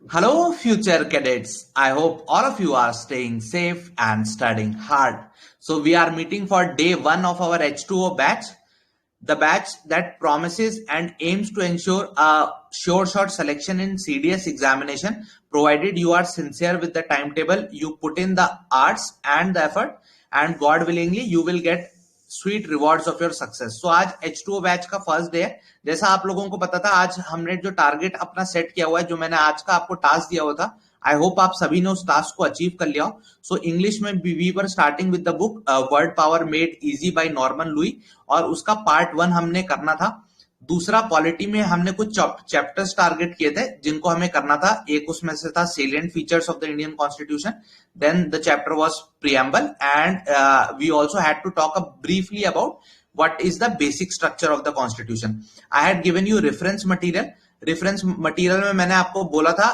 Hello, future cadets. I hope all of you are staying safe and studying hard. So, we are meeting for day one of our H2O batch, the batch that promises and aims to ensure a sure shot selection in CDS examination, provided you are sincere with the timetable, you put in the arts and the effort, and God willingly, you will get sweet rewards of your success. So आज H2O batch का first day है। जैसा आप लोगों को पता था, आज हमने जो टारगेट अपना सेट किया हुआ है, जो मैंने आज का आपको टास्क दिया हुआ था, आई होप आप सभी ने उस टास्क को अचीव कर लिया हो। सो इंग्लिश में we were starting with the book Word Power Made Easy by Norman Lewis, और उसका पार्ट 1 हमने करना था। दूसरा, पॉलिटी में हमने कुछ चैप्टर्स टारगेट किए थे जिनको हमें करना था। एक उसमें से था salient features of the Indian constitution, then the chapter was preamble, and we also had to talk briefly about what is the basic structure of the constitution. I had given you reference material. Reference material में मैंने आपको बोला था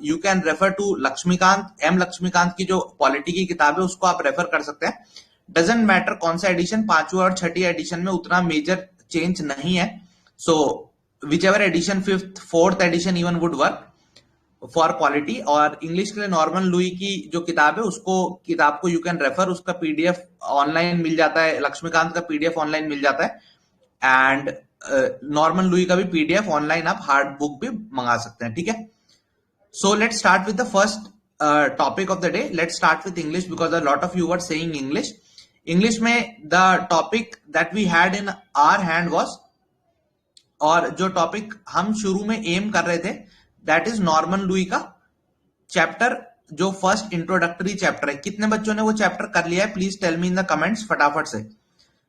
you can refer to Laxmikanth की जो polity की किताब है उसको आप रेफर कर सकते हैं। डजेंट मैटर कौन सा एडिशन, पांचवी और छठी एडिशन में उतना मेजर चेंज नहीं है। So which ever edition, fifth fourth edition even would work for polity. और इंग्लिश के लिए नॉर्मन लुई की जो किताब है उसको किताब को यू कैन रेफर, उसका पीडीएफ ऑनलाइन मिल जाता है, लक्ष्मीकांत का पीडीएफ ऑनलाइन मिल जाता है, एंड नॉर्मन लुई का भी पीडीएफ ऑनलाइन आप हार्ड बुक भी मंगा सकते हैं। ठीक है, so let's start with the first topic of the day. Let's start with English because a lot of you were saying English. English में the topic that we had in our hand was, और जो topic हम शुरू में M कर रहे थे, that is Norman Lewis का चैप्टर, जो फर्स्ट इंट्रोडक्टरी चैप्टर है। कितने बच्चों ने वो चैप्टर कर लिया है, please tell me in the comments फटाफट से,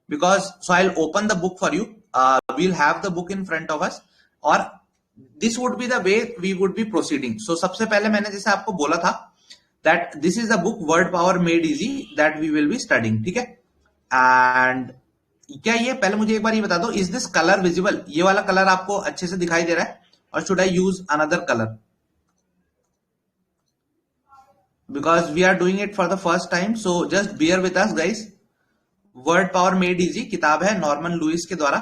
because so I will open the book for you, we'll have the book in front of us, और this would be the way we would be proceeding. So सबसे पहले मैंने जैसे आपको बोला था that this is the book Word Power Made Easy that we will be studying. ठीक है, एंड क्या ये पहले मुझे एक बार ये बता दो, इज दिस कलर विजिबल? ये वाला कलर आपको अच्छे से दिखाई दे रहा है, और should I use another colour? Because we are doing it for the first time, so just bear with us guys. Word Power Made Easy किताब है नॉर्मन लुइस के द्वारा।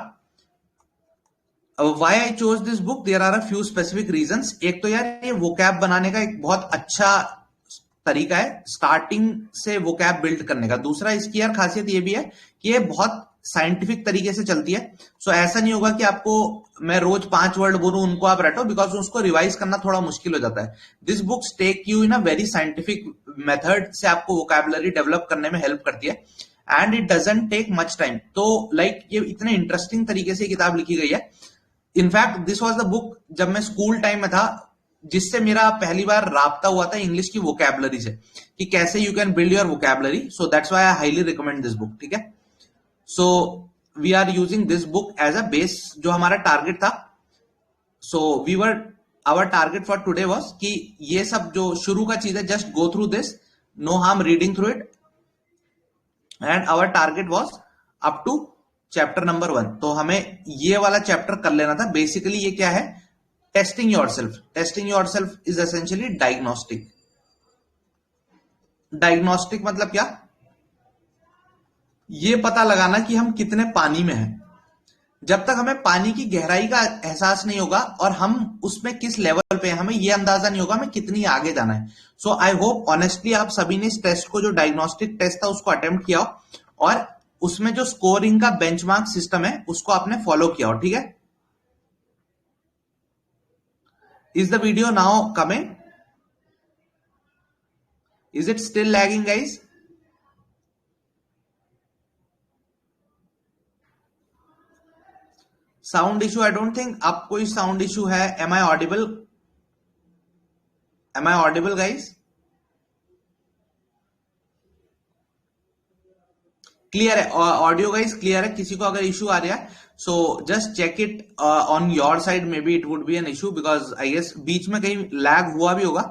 Why I chose this book, there are a few specific reasons. एक तो यार ये vocab बनाने का एक बहुत अच्छा तरीका है, स्टार्टिंग से वोकैब बिल्ड करने का। दूसरा, इसकी यार खासियत ये भी है कि ये बहुत साइंटिफिक तरीके से चलती है। सो ऐसा नहीं होगा कि आपको मैं रोज 5 वर्ड बोलूं उनको आप रटो, बिकॉज उसको रिवाइज करना थोड़ा मुश्किल हो जाता है। This book take you in a very scientific method से आपको वोकैबुलरी डेवलप करने में हेल्प करती है, and it doesn't take much time. तो लाइक ये इतने इंटरेस्टिंग तरीके से किताब लिखी गई है। In fact this was the book जब मैं स्कूल टाइम में था जिससे मेरा पहली बार राब्ता हुआ था इंग्लिश की वोकैबुलरी से, कि कैसे you can build your vocabulary. So that's why I highly recommend this book. ठीक है, so we are using this book as a base, जो हमारा टारगेट था। So we were our target for today was कि ये सब जो शुरू का चीज है, just go through this, no harm reading through it, and our target was up to chapter number 1। तो हमें ये वाला चैप्टर कर लेना था। बेसिकली ये क्या है, testing yourself. Testing yourself is essentially diagnostic. Diagnostic मतलब क्या, ये पता लगाना कि हम कितने पानी में हैं। जब तक हमें पानी की गहराई का एहसास नहीं होगा और हम उसमें किस लेवल पे हैं, हमें ये अंदाजा नहीं होगा हमें कितनी आगे जाना है। सो आई होप ऑनेस्टली आप सभी ने इस टेस्ट को, जो डायग्नोस्टिक टेस्ट था, उसको अटेम्प्ट किया हो, और उसमें जो स्कोरिंग का बेंचमार्क सिस्टम है उसको आपने फॉलो किया हो। ठीक है, is the video now coming? Is it still lagging guys? Sound issue, I don't think आप कोई साउंड इशू है। Am I audible? Am I audible guys? Clear है ऑडियो गाइज? क्लियर है? किसी को अगर इशू आ रहा है so just check it on your side, maybe it would be an issue, because I guess बीच में कहीं लैग हुआ भी होगा।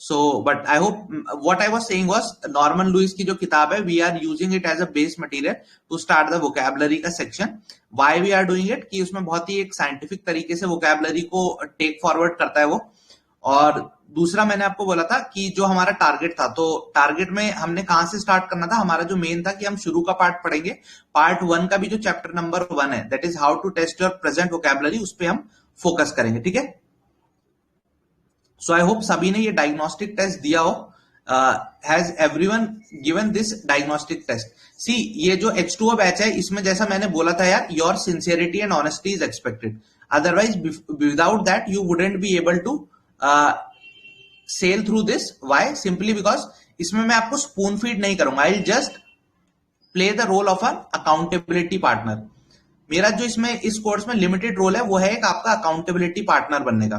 So but I hope what I was saying was, Norman Lewis की जो किताब है, we are using it as a base material to start the vocabulary का section. Why we are doing it, कि उसमें बहुत ही एक साइंटिफिक तरीके से वोकैबुलरी को टेक फॉरवर्ड करता है वो। और दूसरा, मैंने आपको बोला था कि जो हमारा टारगेट था, तो टारगेट में हमने कहां से स्टार्ट करना था। हमारा जो मेन था कि हम शुरू का पार्ट पढ़ेंगे, पार्ट 1 का भी जो चैप्टर नंबर 1 है, that is how to test your present vocabulary, उस पर हम फोकस करेंगे। ठीक है, सो आई होप सभी ने ये डायग्नोस्टिक टेस्ट दिया हो. Has everyone given this diagnostic test? See, ये जो H2O बैच है, इसमें जैसा मैंने बोला था यार, your sincerity and honesty is expected. Otherwise without that you wouldn't be able to sail through this. Why? Simply because इसमें मैं आपको स्पून फीड नहीं करूंगा. I will just play the role of an accountability partner. मेरा जो इसमें इस course में लिमिटेड रोल है वो है एक आपका अकाउंटेबिलिटी पार्टनर बनने का.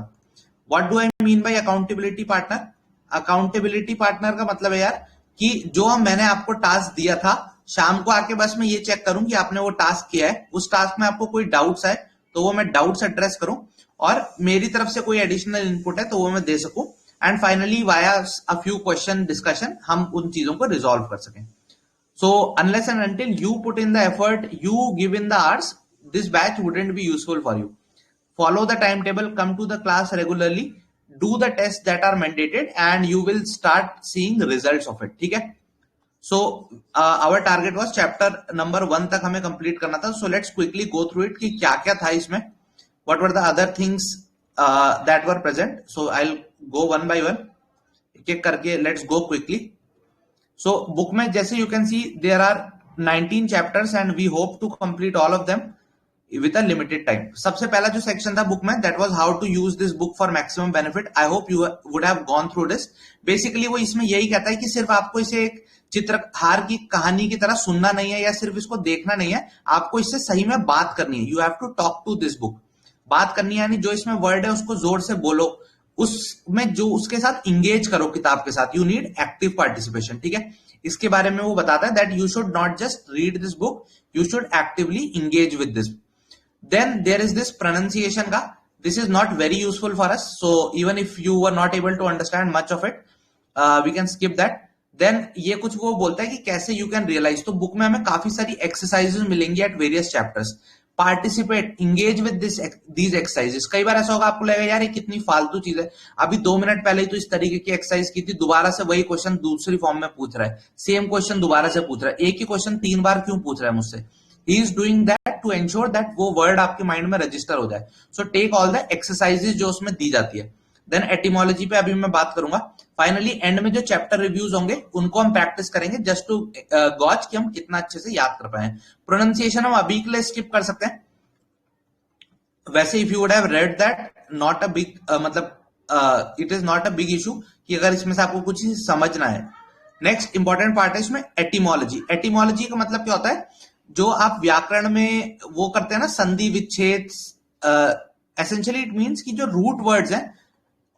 What do I mean by accountability partner? Accountability partner का मतलब है यार कि जो मैंने आपको टास्क दिया था, शाम को आके बस मैं ये चेक करूं कि आपने वो टास्क किया है. उस टास्क में आपको कोई डाउट्स है तो वो मैं डाउट्स एड्रेस करूं, और मेरी तरफ से कोई एडिशनल इनपुट है तो वो मैं दे सकूं, and finally via a few question discussion हम उन चीजों को रिजॉल्व कर सकें. So unless and until you put in the effort, you give in the hours, this batch wouldn't be useful for you. Follow the timetable, come to the class regularly, do the tests that are mandated, and you will start seeing the results of it. ठीक है? So our target was chapter number 1 तक हमें complete करना था. So let's quickly go through it कि क्या क्या था इसमें. What were the other things that were present? So I'll go one by one. एक एक करके let's go quickly. So book में जैसे you can see there are 19 chapters and we hope to complete all of them with a limited time. सबसे पहला जो section था book में, that was how to use this book for maximum benefit. I hope you would have gone through this. Basically वो इसमें यही कहता है कि सिर्फ आपको इसे एक चित्रहार की कहानी की तरह सुनना नहीं है या सिर्फ इसको देखना नहीं है, आपको इससे सही में बात करनी है. You have to talk to this book. बात करनी है यानी जो इसमें वर्ड है उसको जोर से बोलो, उसमें जो उसके साथ इंगेज करो किताब के साथ. You need active participation. ठीक है? इसके बारे में वो बताता है that you should not just read this book, you should actively engage with this. Then there is this pronunciation का. This is not very useful for us, so even if you were not able to understand much of it, we can skip that. Then ये कुछ वो बोलता है कि कैसे you can realise. तो book में हमें काफी सारी एक्सरसाइजेस मिलेंगी at various chapters. Participate, engage with these exercises. कई बार ऐसा होगा आपको लगेगा यार ये कितनी फालतू चीज है, अभी 2 मिनट पहले ही तो इस तरीके की एक्सरसाइज की थी, दोबारा से वही क्वेश्चन दूसरी फॉर्म में पूछ रहा है, सेम क्वेश्चन दोबारा से पूछ रहा है, एक ही क्वेश्चन 3 बार क्यों पूछ रहा है मुझसे. He is doing that to ensure that वो वर्ड आपके माइंड में रजिस्टर हो जाए. So take all the exercises जो उसमें दी जाती है. देन एटिमोलॉजी पे अभी मैं बात करूंगा. फाइनली एंड में जो चैप्टर रिव्यूज होंगे उनको हम प्रैक्टिस करेंगे जस्ट टू गॉज कि हम कितना अच्छे से याद कर पाए. प्रोनाउंसिएशन हम अभी के लिए स्किप कर सकते हैं. वैसे if you would have read that, not a big, मतलब it is not a big issue कि अगर इसमें से आपको कुछ समझना है. नेक्स्ट इंपॉर्टेंट पार्ट है इसमें एटिमोलॉजी. एटिमोलॉजी का मतलब क्या होता है, जो आप व्याकरण में वो करते हैं ना संधि विच्छेद. एसेंशियली इट मीन्स कि जो रूट वर्ड्स हैं,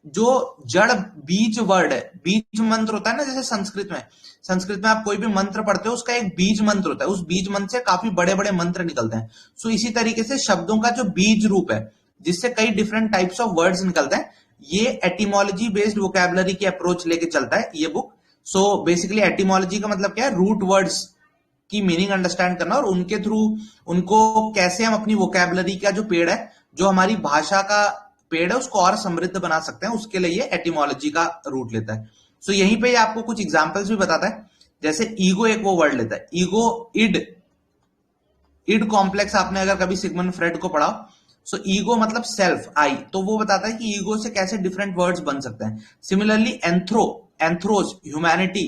जो जड़ बीज वर्ड है, बीज मंत्र होता है ना, जैसे संस्कृत में आप कोई भी मंत्र पढ़ते हो उसका एक बीज मंत्र होता है, उस बीज मंत्र से काफी बड़े बड़े मंत्र निकलते हैं. सो इसी तरीके से शब्दों का जो बीज रूप है जिससे कई डिफरेंट टाइप्स ऑफ वर्ड्स निकलते हैं, ये एटिमोलॉजी बेस्ड वोकैबुलरी की अप्रोच लेके चलता है ये बुक. सो बेसिकली एटिमोलॉजी का मतलब क्या है, रूट वर्ड्स की मीनिंग अंडरस्टैंड करना और उनके थ्रू उनको कैसे हम अपनी वोकैबुलरी का जो पेड़ है, जो हमारी भाषा का पेड़ है, उसको और समृद्ध बना सकते हैं, उसके लिए ये एटिमोलॉजी का रूट लेता है. सो यहीं पे आपको कुछ एग्जांपल्स भी बताता है. जैसे ईगो एक वो वर्ड लेता है, ईगो, इड कॉम्प्लेक्स. आपने अगर कभी सिगमंड फ्रेड को पढ़ा, सो ईगो मतलब सेल्फ, आई, तो वो बताता है कि ईगो से कैसे डिफरेंट वर्ड्स बन सकते हैं. सिमिलरली एंथ्रोज, ह्यूमैनिटी,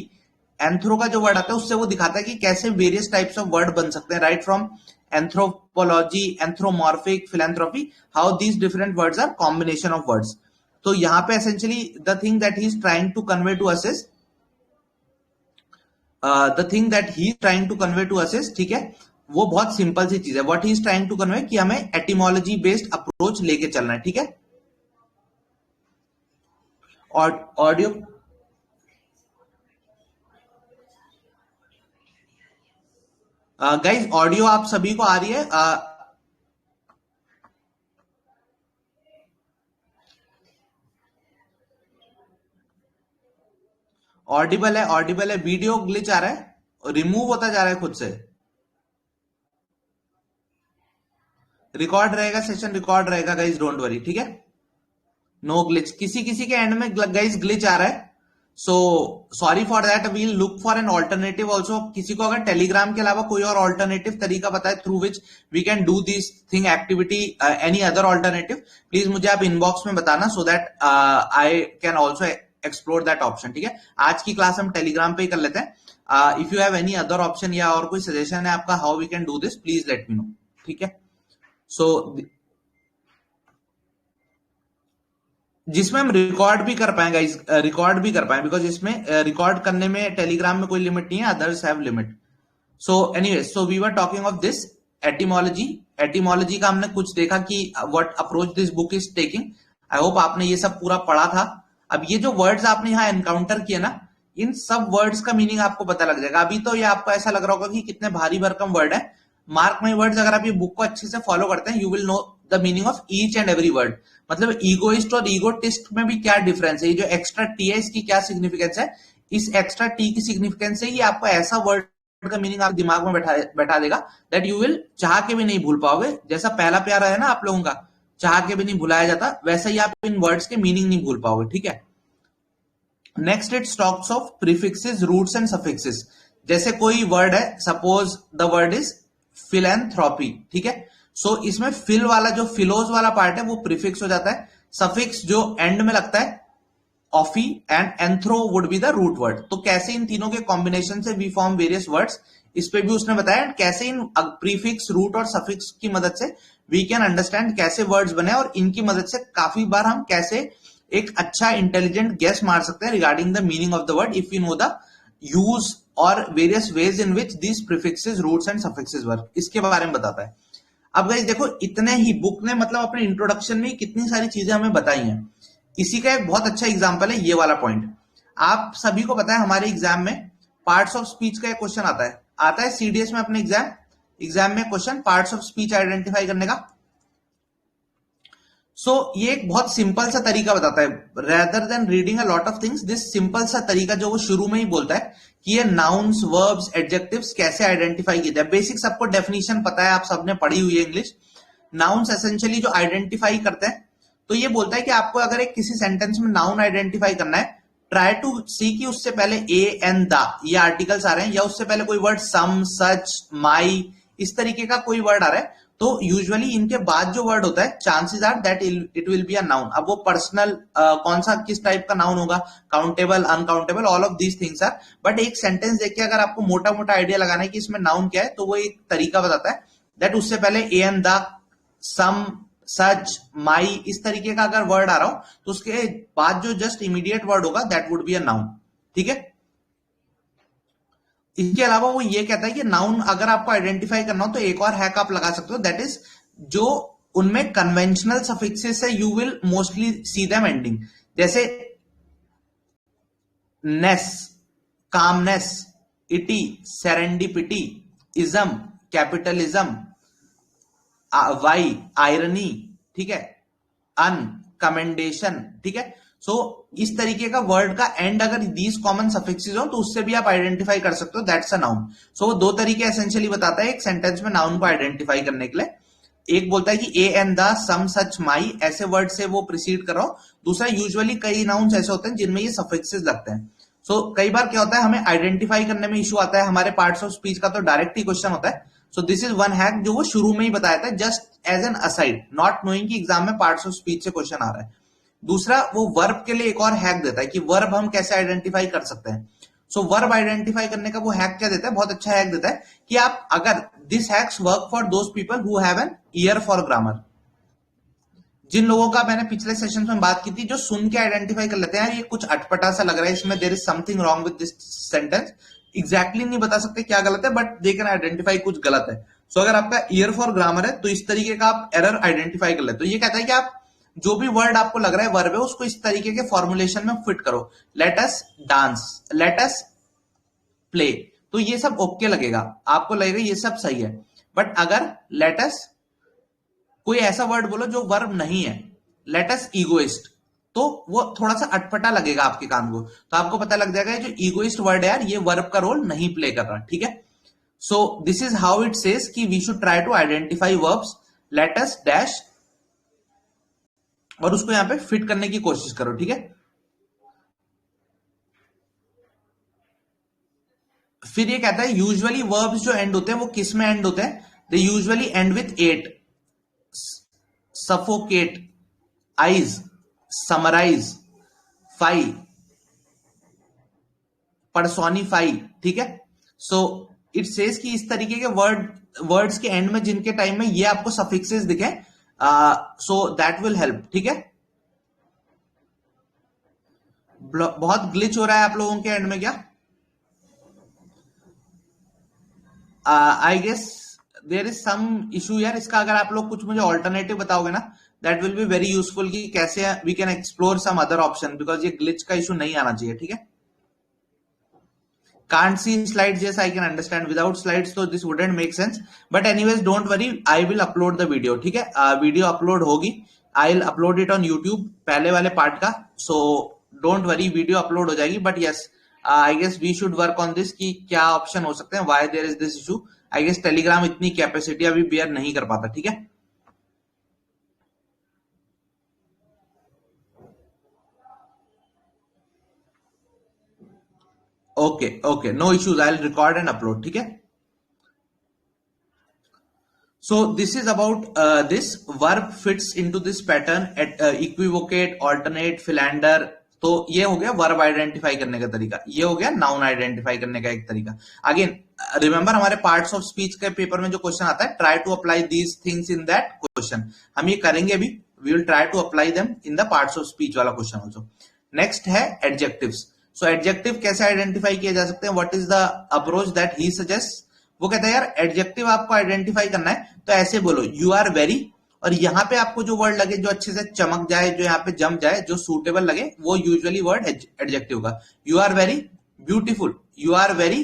एंथ्रो का जो वर्ड आता है उससे वो दिखाता है कि कैसे वेरियस टाइप्स ऑफ वर्ड बन सकते हैं, right from anthropology, anthromorphic, philanthropy, how these different words are combination of words. तो यहां पे essentially the thing that he is trying to convey to us is ठीक है, वो बहुत सिंपल सी चीज है. What he is trying to convey कि हमें एटिमोलॉजी बेस्ड अप्रोच लेके चलना है. ठीक है? और ऑडियो गाइज, ऑडियो आप सभी को आ रही है? ऑडिबल है. वीडियो ग्लिच आ रहा है, रिमूव होता जा रहा है खुद से. रिकॉर्ड रहेगा, सेशन रिकॉर्ड रहेगा गाइज, डोंट वरी. ठीक है? No glitch. किसी किसी के एंड में गाइज ग्लिच आ रहा है, so sorry for that, we'll look for an alternative also. किसी को अगर टेलीग्राम के अलावा कोई और ऑल्टरनेटिव तरीका पता है through which we can do this thing activity, any other alternative, please मुझे आप इनबॉक्स में बताना, so that I can also explore that option. ठीक है, आज की क्लास हम टेलीग्राम पे ही कर लेते हैं। If you have any other option या और कोई सजेशन है आपका how we can do this, please let me know. ठीक है, सो जिसमें हम रिकॉर्ड भी कर पाएंगे, रिकॉर्ड भी कर पाए, बिकॉज इसमें रिकॉर्ड करने में टेलीग्राम में कोई लिमिट नहीं है, others have limit. So anyway, so we were talking of this etymology. Etymology का हमने कुछ देखा कि what approach this book is taking. I hope आपने ये सब पूरा पढ़ा था। अब ये जो वर्ड्स आपने यहाँ एनकाउंटर किए ना, इन सब वर्ड्स का मीनिंग आपको पता लग जाएगा। अभी तो ये आपको ऐसा लग रहा होगा कि कितने भारी भरकम वर्ड है। मार्क माई वर्ड्स, अगर आप ये बुक को अच्छे से फॉलो करते हैं, you will know the meaning of each and every word. मतलब ईगोइस्ट और ईगोटिस्ट में भी क्या डिफरेंस है, ये जो एक्स्ट्रा टी है इसकी क्या सिग्निफिकेंस है, इस एक्स्ट्रा टी की सिग्निफिकेंस से ही आपको ऐसा वर्ड का मीनिंग आप दिमाग में बैठा देगा दैट यू विल चाह के भी नहीं भूल पाओगे। जैसा पहला प्यारा है ना आप लोगों का, चाह के भी नहीं भुलाया जाता, वैसा ही आप इन वर्ड्स के मीनिंग नहीं भूल पाओगे। ठीक है, next it talks of prefixes, roots and suffixes. जैसे कोई वर्ड है, suppose the word is philanthropy. ठीक है, सो इसमें फिल वाला जो फिलोज वाला पार्ट है वो प्रीफिक्स हो जाता है। सफिक्स जो एंड में लगता है, ophy, and anthro would be the root word. तो कैसे इन तीनों के कॉम्बिनेशन से वी फॉर्म वेरियस वर्ड्स, इस पे भी उसने बताया कैसे इन प्रीफिक्स, रूट और सफिक्स की मदद से वी कैन अंडरस्टैंड कैसे वर्ड्स बने, और इनकी मदद से काफी बार हम कैसे एक अच्छा इंटेलिजेंट गेस मार सकते हैं regarding the meaning of the word if you know the use और various ways in which this prefixes, roots and suffixes work, इसके बारे में बताता है। अब गाइस देखो, इतने ही बुक ने मतलब अपने इंट्रोडक्शन में कितनी सारी चीजें हमें बताई हैं। इसी का एक बहुत अच्छा एग्जांपल है ये वाला पॉइंट। आप सभी को पता है हमारे एग्जाम में पार्ट्स ऑफ स्पीच का एक क्वेश्चन आता है सीडीएस में अपने एग्जाम में question parts of speech identify करने का। सो ये एक बहुत सिंपल सा तरीका बताता है, rather than reading a lot of things, this simple सा तरीका जो वो शुरू में ही बोलता है कि ये नाउन्स, वर्ब्स, एडजेक्टिव्स कैसे आइडेंटिफाई किए जाए। बेसिक सबको डेफिनेशन पता है, आप सबने पढ़ी हुई है इंग्लिश। नाउन्स एसेंशियली जो आइडेंटिफाई करते हैं, तो ये बोलता है कि आपको अगर एक किसी सेंटेंस में नाउन आइडेंटिफाई करना है, ट्राई टू सी कि उससे पहले ए एंड द ये आर्टिकल्स आ रहे हैं, या उससे पहले कोई वर्ड सम, सच, माई, इस तरीके का कोई वर्ड आ रहा है, तो यूजुअली इनके बाद जो वर्ड होता है chances are that it will be a noun. अब वो पर्सनल कौन सा किस टाइप का नाउन होगा, countable, uncountable, all of these things are, but एक सेंटेंस देख के अगर आपको मोटा मोटा आइडिया लगाना है कि इसमें नाउन क्या है, तो वो एक तरीका बताता है दैट उससे पहले ए एंड द, सम, सच, माई, इस तरीके का अगर वर्ड आ रहा हो तो उसके बाद जो जस्ट इमीडिएट वर्ड होगा that would be a noun. ठीक है, इसके अलावा वो ये कहता है कि नाउन अगर आपको आइडेंटिफाई करना हो तो एक और हैक आप लगा सकते हो, दैट इज जो उनमें कन्वेंशनल सफिक्सेस है you will mostly see them ending, जैसे ness, calmness, ity, serendipity, ism, capitalism, y, irony, ठीक है, अन, कमेंडेशन। ठीक है, सो इस तरीके का वर्ड का एंड अगर दीज कॉमन सफिक्सेस हो तो उससे भी आप आइडेंटिफाई कर सकते हो दैट्स अ नाउन। सो वो दो तरीके एसेंशियली बताता है एक सेंटेंस में नाउन को आइडेंटिफाई करने के लिए। एक बोलता है कि ए एंड द, सम, सच, माई, ऐसे वर्ड से वो प्रिसीड करो। दूसरा, यूजुअली कई नाउन्स ऐसे होते हैं जिनमें ये सफिक्सेस लगते हैं। सो कई बार क्या होता है, हमें आइडेंटिफाई करने में इशू आता है, हमारे पार्ट्स ऑफ स्पीच का तो डायरेक्ट ही क्वेश्चन होता है। So this is one hack जो वो शुरू में ही बताया था, just as an aside, not knowing कि एग्जाम में पार्ट्स ऑफ स्पीच से क्वेश्चन आ रहा है। दूसरा, वो वर्ब के लिए एक और हैक देता है कि वर्ब हम कैसे आइडेंटिफाई कर सकते हैं। सो वर्ब आइडेंटिफाई करने का वो हैक क्या देता है, बहुत अच्छा हैक देता है कि आप अगर this hacks work for those people who have an ear for grammar. जिन लोगों का मैंने पिछले सेशन में बात की थी जो सुन के आइडेंटिफाई कर लेते हैं यार ये कुछ अटपटा सा लग रहा है, इसमें there is something wrong with this sentence, exactly नहीं बता सकते क्या गलत है बट दे कैन आइडेंटिफाई कुछ गलत है। सो अगर आपका ईयर फॉर ग्रामर है तो इस तरीके का आप एरर आइडेंटिफाई कर लेते हो। तो ये कहता है कि आप जो भी वर्ड आपको लग रहा है वर्ब है उसको इस तरीके के फॉर्मुलेशन में फिट करो, let us dance, let us play, तो ये सब ओके लगेगा, आपको लगेगा ये सब सही है। बट अगर लेट अस कोई ऐसा वर्ड बोलो जो वर्ब नहीं है, लेट अस ईगोइस्ट, तो वो थोड़ा सा अटपटा लगेगा आपके कान को, तो आपको पता लग जाएगा जो ईगोइस्ट वर्ड है यार ये वर्ब का रोल नहीं प्ले कर रहा। ठीक है, so this is how it says कि we should try to identify verbs, let us dash, और उसको यहां पे फिट करने की कोशिश करो। ठीक है, फिर ये कहता है यूजुअली वर्ब्स जो एंड होते हैं वो किस में एंड होते हैं? They usually end with 8. Suffocate, ize, summarise, fy, personify. ठीक है, सो इट सेज कि इस तरीके के वर्ड्स के एंड में जिनके टाइम में ये आपको सफिक्सेस दिखे, सो दैट विल हेल्प. ठीक है, बहुत ग्लिच हो रहा है आप लोगों के एंड में क्या? I guess there is some issue यार. इसका अगर आप लोग कुछ मुझे ऑल्टरनेटिव बताओगे ना, that will be very useful कि कैसे we can explore some other option, because ये ग्लिच का इशू नहीं आना चाहिए. ठीक है, can't see slides, yes I can understand, without slides so this wouldn't make sense, but anyways don't worry, I will upload the video. ठीक है, video upload होगी, I'll upload it on YouTube पहले वाले पार्ट का, so don't worry, video upload हो जाएगी. But yes, I guess we should work on this कि क्या ऑप्शन हो सकते हैं, why there is this issue. I guess Telegram इतनी कैपेसिटी अभी बेयर नहीं कर पाता. ठीक है, okay, no issues, I will record and upload. ठीक है, so this is about this verb fits into this pattern at equivocate, alternate, philander. तो ये हो गया वर्ब आइडेंटिफाई करने का तरीका, ये हो गया नाउन आइडेंटिफाई करने का एक तरीका. अगेन रिमेंबर हमारे पार्ट्स ऑफ स्पीच के पेपर में जो क्वेश्चन आता है, try to apply these things in that question. हम ये करेंगे भी, we will try to apply them in the parts of speech वाला क्वेश्चन ऑल्सो. नेक्स्ट है एडजेक्टिव्स. सो एडजेक्टिव कैसे आइडेंटिफाई किए जा सकते हैं, what is the approach that he suggest. वो कहता है यार एडजेक्टिव आपको आइडेंटिफाई करना है तो ऐसे बोलो, यू आर वेरी, और यहां पे आपको जो वर्ड लगे, जो अच्छे से चमक जाए, जो यहाँ पे जम जाए, जो सूटेबल लगे, वो यूजुअली वर्ड एडजेक्टिव का. You are very beautiful, you are very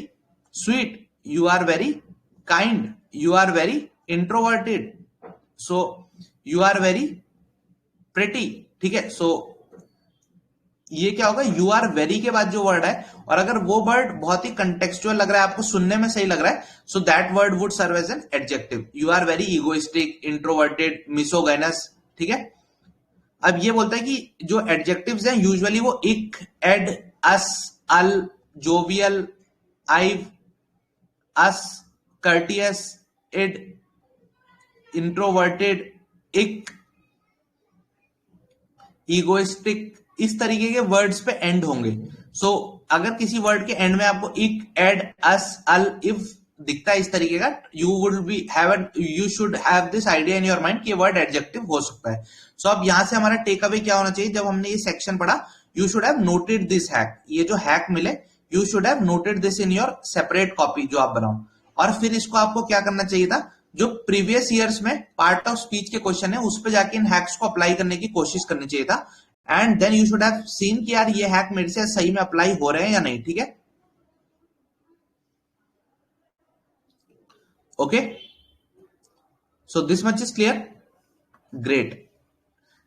sweet, you are very kind, you are very introverted, so you are very pretty. ठीक है, सो ये क्या होगा, यू आर वेरी के बाद जो वर्ड है, और अगर वो वर्ड बहुत ही कंटेक्चुअल लग रहा है, आपको सुनने में सही लग रहा है, so that word would serve as an adjective. You are very egoistic, introverted, misogynous. ठीक है, अब ये बोलता है कि जो एडजेक्टिव्स हैं यूजुअली वो इक, एड, अस, अल, जोवियल, आइव, अस, कर्टियस, इड, इंट्रोवर्टेड, इक, इगोइस्टिक, इस तरीके के वर्ड्स पे एंड होंगे. सो अगर किसी वर्ड के एंड में आपको इक, एड, अस, अल, इफ दिखता है इस तरीके का, you should have this idea in your mind कि ये वर्ड एडजेक्टिव हो सकता है. सो अब यहां से हमारा टेक अवे क्या होना चाहिए, जब हमने ये सेक्शन पढ़ा, you should have noted this hack. ये जो हैक मिले, you should have noted this in your separate copy जो आप बनाओ. और फिर इसको आपको क्या करना चाहिए था, जो प्रीवियस ईयर्स में पार्ट ऑफ स्पीच के क्वेश्चन है उस पर जाके इन हैक्स को अप्लाई करने की कोशिश करनी चाहिए था. And then you should have seen कि यार ये हैक मेरे से सही में अप्लाई हो रहे हैं या नहीं. ठीक है, okay, so this much is clear, great.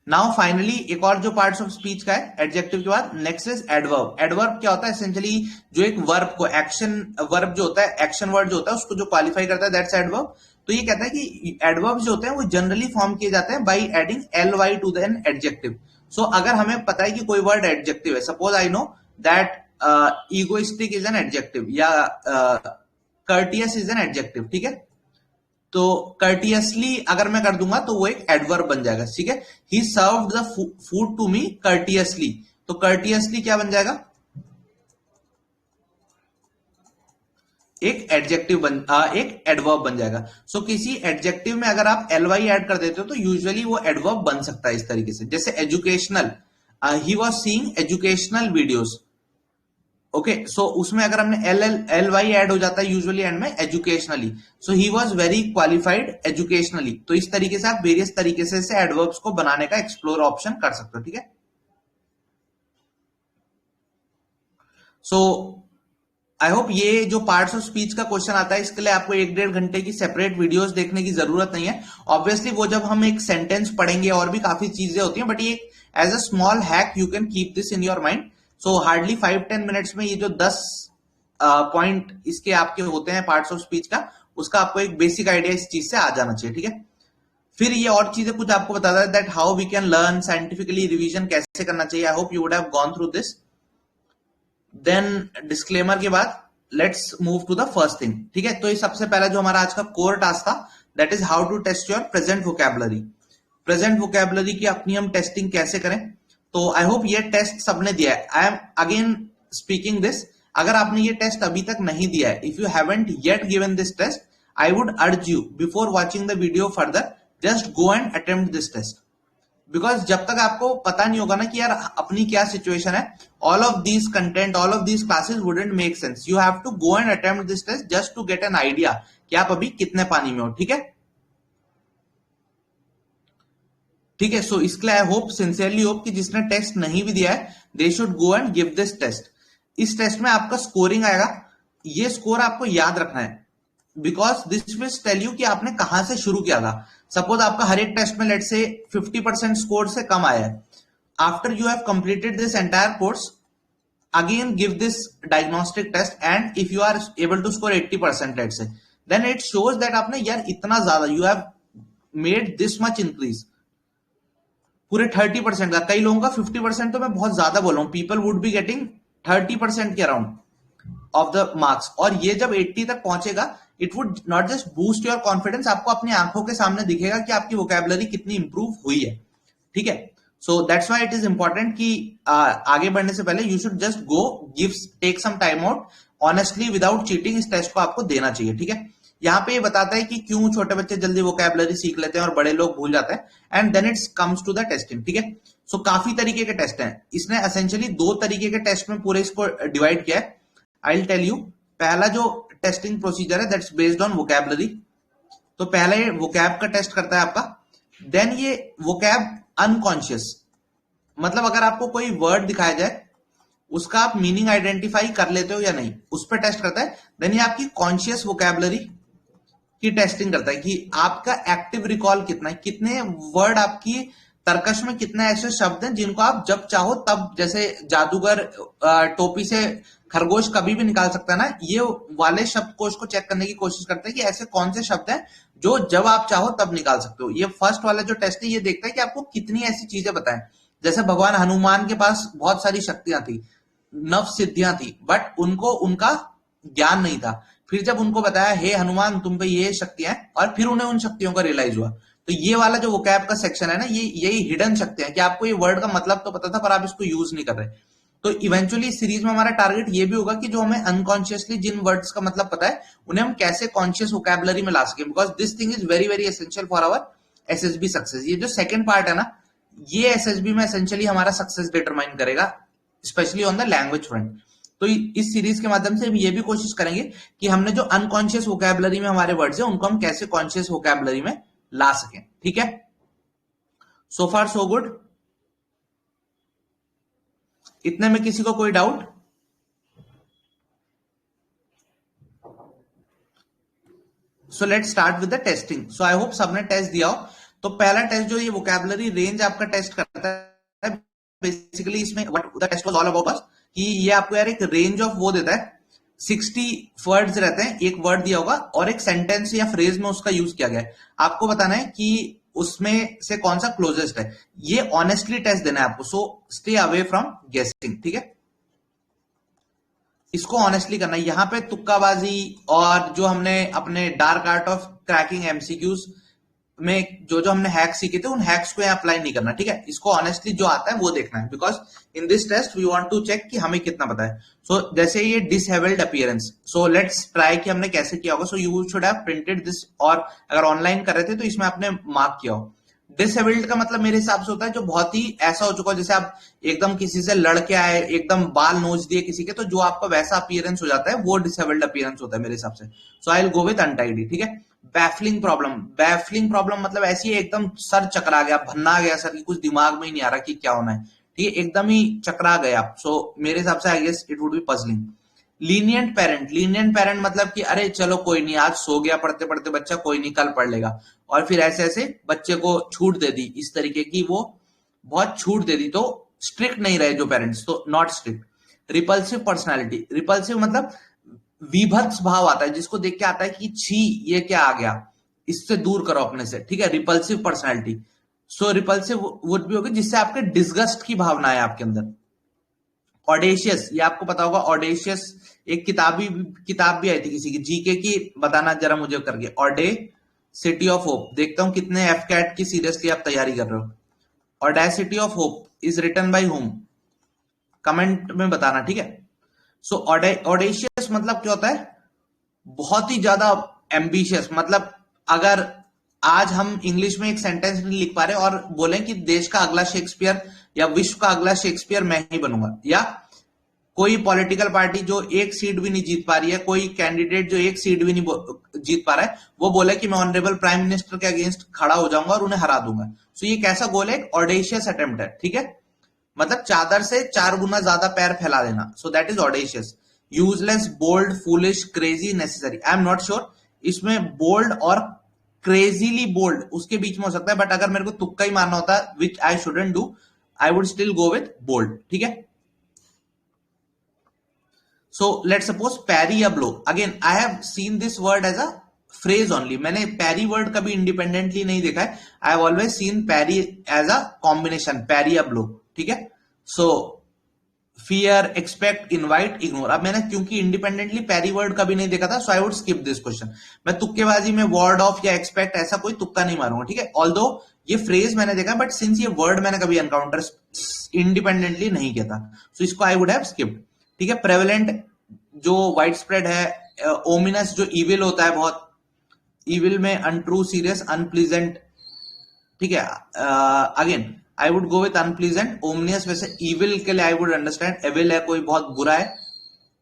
Now finally एक और जो पार्ट्स ऑफ स्पीच का है एडजेक्टिव के बाद, नेक्स्ट इज एडवर्ब. एडवर्ब क्या होता है, एसेंशियली जो एक वर्ब को, एक्शन वर्ब जो होता है, एक्शन वर्ड जो होता है, उसको जो क्वालिफाई करता है, दैट्स एडवर्ब. तो ये कहता है कि एडवर्ब जो होते हैं वो जनरली फॉर्म किए जाते हैं by adding l y to the an adjective. So अगर हमें पता है कि कोई वर्ड एडजेक्टिव है, suppose I know that egoistic is an adjective, या कर्टियस इज एन एडजेक्टिव. ठीक है, तो कर्टियसली अगर मैं कर दूंगा तो वो एक एडवर्ब बन जाएगा. ठीक है, he served the food to me courteously, तो कर्टियसली क्या बन जाएगा, एक एडजेक्टिव एक एडवर्ब बन जाएगा. सो किसी एडजेक्टिव में अगर आप एल वाई एड कर देते हो तो यूजुअली वो एडवर्ब बन सकता है इस तरीके से. जैसे educational, he was seeing educational videos. Okay, so उसमें अगर हमने एल वाई एड हो जाता है यूजुअली एंड में, educationally, so he was very qualified educationally. तो इस तरीके से आप वेरियस तरीके से एडवर्ब्स को बनाने का एक्सप्लोर ऑप्शन कर सकते हो. ठीक है, सो आई होप ये जो पार्ट्स ऑफ स्पीच का क्वेश्चन आता है इसके लिए आपको 1-1.5 घंटे की सेपरेट वीडियोस देखने की जरूरत नहीं है. ऑब्वियसली वो जब हम एक सेंटेंस पढ़ेंगे और भी काफी चीजें होती हैं, बट ये as a small hack you can keep this in your mind. So hardly 5-10 minutes में ये जो 10 पॉइंट इसके आपके होते हैं पार्ट्स ऑफ स्पीच का, उसका आपको एक बेसिक आइडिया इस चीज से आ जाना चाहिए. ठीक है, फिर ये और चीजें कुछ आपको बताता है that how we can learn scientifically, revision कैसे करना चाहिए. I hope you would have gone through this. Then disclaimer के बाद let's move to the first thing, ठीक है। तो ये सबसे पहला जो हमारा आज का कोर टास्क था, that is how to test your present vocabulary. Present vocabulary की अपनी हम टेस्टिंग कैसे करें, तो आई होप ये टेस्ट सबने दिया है। I am again speaking this, अगर आपने ये टेस्ट अभी तक नहीं दिया है, if you haven't yet given this test, I would urge you before watching the video further, just go and attempt this test. Because जब तक आपको पता नहीं होगा ना कि यार अपनी क्या सिचुएशन है, all of these content, all of these classes wouldn't make sense. You have to go and attempt this test just to get an idea कि आप अभी कितने पानी में हो, ठीक है। ठीक है, सो इसके लिए आई होप, सिंसियरली होप कि जिसने टेस्ट नहीं भी दिया है, they should go and give this test. इस टेस्ट में आपका स्कोरिंग आएगा, ये स्कोर आपको याद रखना है, because this will tell you कि आपने कहां से शुरू किया था। सपोज आपका हर एक टेस्ट में लेट से 50% स्कोर से कम आया है, after you have completed this entire course, again give this diagnostic test, and if you are able to score 80% let say, then it shows that आपने यार इतना ज्यादा, you have made this much increase, पूरे 30% का। कई लोगों का 50% तो मैं बहुत ज्यादा बोल रहा हूं, पीपल वुड बी गेटिंग 30% के अराउंड ऑफ द मार्क्स, और ये जब 80 तक पहुंचेगा, it would not just boost your confidence, आपको अपनी आंखों के सामने दिखेगा कि आपकी वोकैबुलरी कितनी इंप्रूव हुई है, ठीक है। So that's why it is important कि आगे बढ़ने से पहले you should just go give take some time out, honestly without cheating इस टेस्ट को आपको देना चाहिए, ठीक है। यहाँ पे ये बताता है कि क्यों छोटे बच्चे जल्दी वोकैबुलरी सीख लेते हैं और बड़े लोग भूल जाते हैं, and then it's comes to the testing, ठीक है। सो काफी तरीके के टेस्ट हैं, इसने एसेंशियली 2 तरीके के टेस्ट में पूरे इसको डिवाइड किया है। आई विल टेल यू, पहला जो टेस्टिंग प्रोसीजर है दैट्स बेस्ड ऑन वोकैबुलरी, तो पहले ये वोकैब का टेस्ट करता है आपका, देन ये वोकैब अनकॉन्शियस, मतलब अगर आपको कोई वर्ड दिखाया जाए, उसका आप मीनिंग आइडेंटिफाई कर लेते हो या नहीं, उस पर टेस्ट करता है। देन ये आपकी कॉन्शियस वोकैबुलरी की टेस्टिंग करता है कि आपका एक्टिव रिकॉल कितना है, कितने वर्ड आपकी तर्कश में, कितने ऐसे शब्द हैं जिनको आप जब चाहो तब, जैसे जादूगर टोपी से खरगोश कभी भी निकाल सकता है ना, ये वाले शब्दकोश को चेक करने की कोशिश करते हैं कि ऐसे कौन से शब्द हैं जो जब आप चाहो तब निकाल सकते हो। ये फर्स्ट वाला जो टेस्ट है, ये देखता है कि आपको कितनी ऐसी चीजें बताएं, जैसे भगवान हनुमान के पास बहुत सारी शक्तियां थी, नव सिद्धियां थी, बट उनको उनका ज्ञान नहीं था। फिर जब उनको बताया हे हनुमान तुम पे ये शक्तियां हैं, और फिर उन्हें उन शक्तियों का रियलाइज हुआ। तो ये वाला जो वोकैब का सेक्शन है ना, ये यही हिडन शक्तियां हैं कि आपको ये वर्ड का मतलब तो पता था पर आप इसको यूज नहीं कर रहे। तो इवेंचुअली इस सीरीज में हमारा टारगेट ये भी होगा कि जो हमें अनकॉन्शियसली जिन वर्ड्स का मतलब पता है, उन्हें हम कैसे कॉन्शियस वोकैबुलरी में ला सके, because this thing is very very essential for our SSB success. ये जो सेकंड पार्ट है ना, ये एसएसबी में एसेंशियली हमारा सक्सेस डिटरमाइन करेगा, specially on the language front. तो इस सीरीज के माध्यम से हम ये भी कोशिश करेंगे कि हमने जो अनकॉन्शियस वोकैबुलरी में हमारे वर्ड्स हैं, उनको हम कैसे कॉन्शियस वोकैबुलरी में ला सकें, ठीक है। सो फार सो गुड, इतने में किसी को कोई doubt? So let start with the testing. So I hope सबने टेस्ट दिया हो। तो पहला टेस्ट जो ये वोकैबुलरी रेंज आपका टेस्ट करता है, बेसिकली इसमें what the test was all about कि ये आपको यार एक रेंज ऑफ वो देता है, 60 वर्ड्स रहते हैं, एक वर्ड दिया होगा और एक सेंटेंस या फ्रेज में उसका यूज किया गया है, आपको बताना है कि उसमें से कौन सा क्लोजेस्ट है। ये ऑनेस्टली टेस्ट देना है आपको, सो स्टे अवे फ्रॉम गेसिंग, ठीक है। इसको ऑनेस्टली करना है, यहां पे तुक्काबाजी और जो हमने अपने dark art of cracking MCQs में जो जो हमने हैक्स सीखे थे, उन हैक्स को यहाँ अप्लाई नहीं करना, ठीक है। इसको ऑनेस्टली जो आता है वो देखना है, because in this test we want to check कि हमें कितना पता है। सो जैसे ये disabled appearance, so let's try कि हमने कैसे किया होगा। So you should have printed this, और अगर ऑनलाइन कर रहे थे तो इसमें आपने मार्क किया हो। डिसेबल्ड का मतलब मेरे हिसाब से होता है जो बहुत ही ऐसा हो चुका हो, जैसे आप एकदम किसी से लड़के आए, एकदम बाल नोच दिए किसी के, तो जो आपका वैसा अपीयरेंस हो जाता है वो डिसेबल्ड अपीयरेंस होता है मेरे हिसाब से। So I will go with untidy, ठीक है। बैफलिंग प्रॉब्लम, बैफलिंग प्रॉब्लम मतलब ऐसी है एकदम सर चकरा गया, भन्ना गया सर की, कुछ दिमाग में ही नहीं आ रहा कि क्या होना है, ठीक है, एकदम ही चकरा गया। सो मेरे हिसाब से I guess it would be puzzling. Lenient parent, lenient parent मतलब कि अरे चलो कोई नहीं, आज सो गया पढ़ते पढ़ते बच्चा, कोई नहीं कल पढ़ लेगा, और फिर ऐसे ऐसे बच्चे को छूट दे दी, इस तरीके की वो बहुत छूट दे दी, तो स्ट्रिक्ट नहीं रहे जो पेरेंट्स, तो not strict. Repulsive personality, repulsive मतलब विभत्स भाव आता है, जिसको देख के आता है कि छी ये क्या आ गया, इससे दूर करो अपने से, ठीक है, repulsive personality. So repulsive would भी होगी जिससे आपके डिस्गस्ट की भावना है आपके अंदर, ऑडेशियस, ये आपको पता होगा ऑडेशियस, एक किताब भी आई थी किसी की जीके की, बताना जरा मुझे करके। ऑडे सिटी ऑफ होप, देखता हूं कितने एफ कैट की सीरियसली आप तैयारी कर रहे हो। Audacity of hope is written by home, comment में बताना, ठीक है। सो ऑडेशियस मतलब क्या होता है, बहुत ही ज्यादा एम्बिशियस, मतलब अगर आज हम इंग्लिश में एक सेंटेंस नहीं लिख पा रहे और बोलें कि देश का अगला शेक्सपियर या विश्व का अगला शेक्सपियर मैं ही बनूंगा, या कोई पॉलिटिकल पार्टी जो एक सीट भी नहीं जीत पा रही है, कोई कैंडिडेट जो एक सीट भी नहीं जीत पा रहा है, वो बोले कि मैं ऑनरेबल प्राइम मिनिस्टर के अगेंस्ट खड़ा हो जाऊंगा और उन्हें हरा दूंगा। सो ये कैसा गोल है, एक ऑडेशियस अटेम्प्ट है, ठीक है। मतलब चादर से 4 गुना ज्यादा पैर फैला देना, so that is audacious. Useless, bold, foolish, crazy, necessary, I am not sure इसमें बोल्ड और क्रेजीली बोल्ड उसके बीच में हो सकता है, बट अगर मेरे को तुक्का ही मारना होता which I shouldn't do, I would still go with bold, ठीक है। So let's suppose parry a blow. Again, I have seen this word as a phrase only. मैंने parry word कभी independently नहीं देखा है. I have always seen parry as a combination. Parry a blow. ठीक है? So fear, expect, invite, ignore. अब मैंने क्योंकि independently parry word कभी नहीं देखा था, so I would skip this question. मैं तुक्केबाजी में ward off या expect ऐसा कोई तुक्का नहीं मारूंगा, ठीक है? Although ये phrase मैंने देखा, but since ये word मैंने कभी encounter independently नहीं किया था, so इसको I would have skipped. ठीक है। प्रेवलेंट जो वाइड स्प्रेड है, ओमिनस जो इविल होता है बहुत, इविल में अनट्रू, सीरियस, अनप्लीजेंट, ठीक है। Again I would go with unpleasant. ओमिनियस वैसे इविल के लिए आई वुड अंडरस्टैंड, एविल है कोई बहुत बुरा है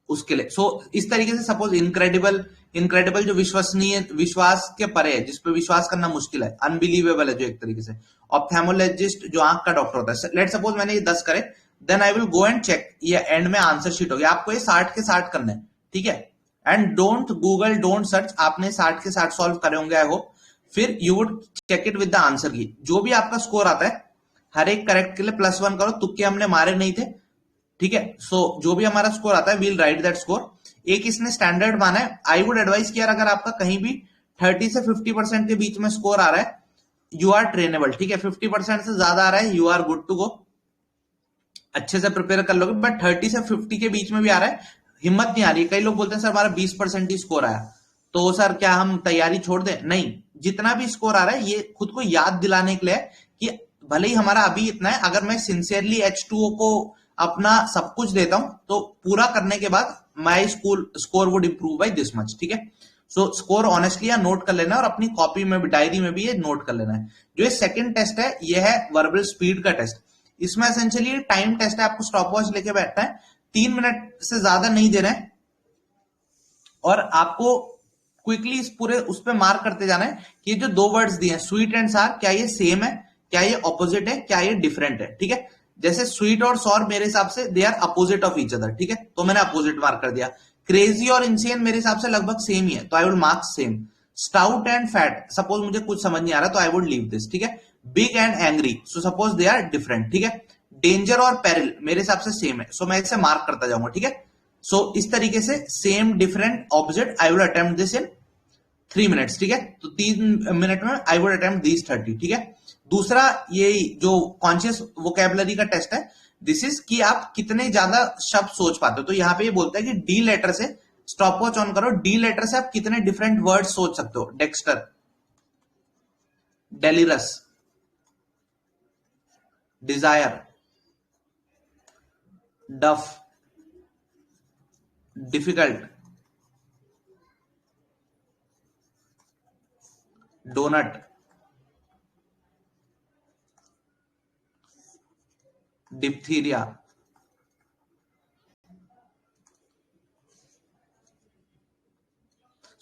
उसके लिए। सो इस तरीके से सपोज इनक्रेडिबल, इनक्रेडिबल जो विश्वसनीय, विश्वास के परे है, जिसपे विश्वास करना मुश्किल है, अनबिलीवेबल है जो एक तरीके से। ऑप्थेमोलॉजिस्ट जो आंख का डॉक्टर होता है। लेट सपोज मैंने ये 10 करे, then I will go and check, ये एंड में आंसर शीट हो गया। आपको ये 60 के 60 करना है, ठीक है। And don't Google, don't search, आपने 60 के 60 सॉल्व करे होंगे आई होप। फिर you would check it with the answer key, जो भी आपका स्कोर आता है हर एक करेक्ट के लिए +1 करो, तुक्के हमने मारे नहीं थे, ठीक है। सो जो भी हमारा स्कोर आता है वील राइट दैट स्कोर। एक इसने स्टैंडर्ड माना है, आई वुड एडवाइस किया अगर आपका कहीं भी 30 से 50% के बीच में स्कोर आ रहा है, यू आर ट्रेनेबल, ठीक है। 50% से ज्यादा आ रहा है, you are good to go, अच्छे से प्रिपेयर कर लोगे। बट 30 से 50 के बीच में भी आ रहा है, हिम्मत नहीं आ रही है। कई लोग बोलते हैं सर हमारा 20% ही स्कोर आया, तो सर क्या हम तैयारी छोड़ दें? नहीं, जितना भी स्कोर आ रहा है ये खुद को याद दिलाने के लिए कि भले ही हमारा अभी इतना है, अगर मैं सिंसियरली H2O को अपना सब कुछ देता हूं तो पूरा करने के बाद माई score would improve by this much, ठीक है। सो स्कोर ऑनेस्टली नोट कर लेना है और अपनी कॉपी में भी, डायरी में भी ये नोट कर लेना है। जो ये सेकंड टेस्ट है ये है वर्बल स्पीड का टेस्ट। इसमें एसेंशियली टाइम टेस्ट है, आपको स्टॉप वॉच लेके बैठना है, 3 मिनट से ज्यादा नहीं दे रहे हैं और आपको क्विकली इस पूरे उस पर मार्क करते जाना है कि ये जो 2 वर्ड्स दिए हैं स्वीट एंड सार, क्या ये सेम है, क्या ये ऑपोजिट है, क्या ये डिफरेंट है, ठीक है। जैसे स्वीट और सॉर मेरे हिसाब से they are opposite of each other, ठीक है, तो मैंने अपोजिट मार्क कर दिया। क्रेजी और इंसेन मेरे हिसाब से लगभग सेम ही है, तो I would mark same. Stout and fat, suppose मुझे कुछ समझ नहीं आ रहा तो आई वुड लीव दिस, ठीक है। Big and angry, so suppose they are different, ठीक है। डेंजर और पेरिल मेरे हिसाब से सेम है, सो मैं इसे मार्क करता जाऊंगा, ठीक है। सो इस तरीके से same, different, opposite, I will attempt this in 3 minutes, ठीक है। तो 3 मिनट में आई वुड अटेम्प्ट दीज 30, ठीक है। दूसरा ये जो कॉन्शियस वोकैबुलरी का टेस्ट है, दिस इज कि आप कितने ज्यादा शब्द सोच पाते हो। तो यहाँ पे ये बोलता है कि डी लेटर से, स्टॉप वॉच ऑन करो, डी लेटर से आप कितने डिफरेंट वर्ड सोच सकते हो। डेक्स्टर, डेलिरस, डिजायर, डफ, डिफिकल्ट, डोनट, डिप्थीरिया।